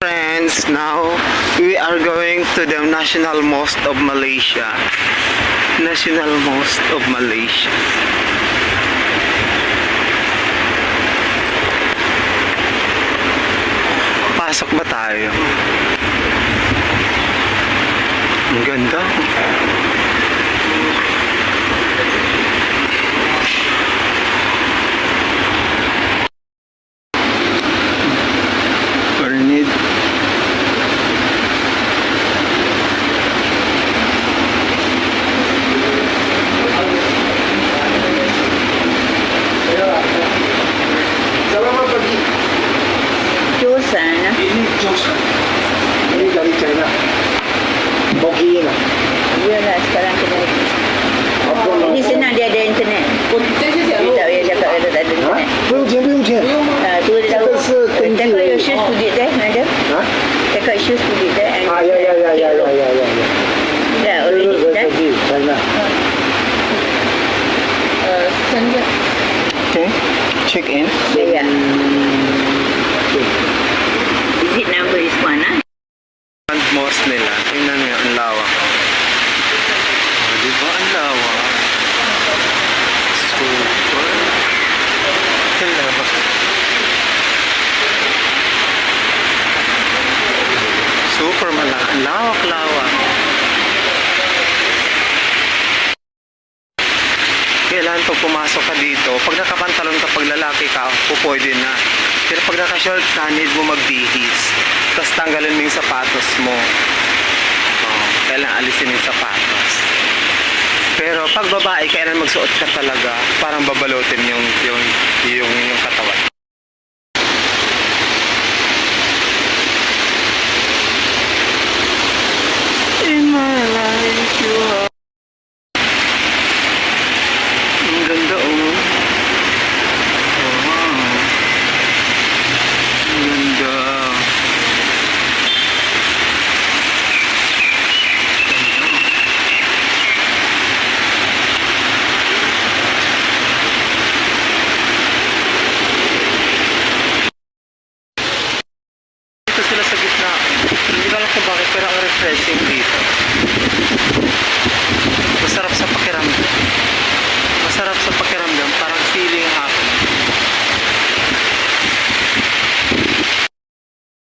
Friends, now we are going to the National Mosque of Malaysia. National Mosque of Malaysia. Pasok ba tayo? Ang ganda. Bernid. Josan. Ini Josan. Ini dari China. Bogi lah. Iyalah sekarang kena. Apa Ini senang dia ada internet. Dia tak payah cakap kalau tak ada 啊 internet.？不用钱，不用钱。 Tu dia tahu. 这个是登记 Take 而 out your 已 shoes, put it there, madam. 啊 Take out shoes, put it there. And 啊呀呀呀呀呀呀呀呀！ Yeah, 这 already 是 done. 登记China。 Okay. Check in. Yeah, yeah. Visit number is 1, ah? Grand Mosque nila. Tingnan nyo, ang lawak. Oh, di ba ang lawak? Super. Ang lawak. Super malaki. Lawak-lawak. Kailan pag pumasok ka dito, pag nakapantalon ka, pag lalaki ka, pwede na. Pero pag naka-short ka, need mo magbihis. Tapos tanggalin mo yung sapatos mo. Oh, kailangan alisin yung sapatos. Pero pag babae, kailangan magsuot ka talaga, parang babalutin yung katawan. In my life, you are. Ang ganda, oh. Wow. Ang ganda. Dito sila sa gitna. Hindi ko alam kung bakit, pero ang refreshing dito. Masarap sa pakiramdam. Masarap sa pakiramdam. Parang feeling happy.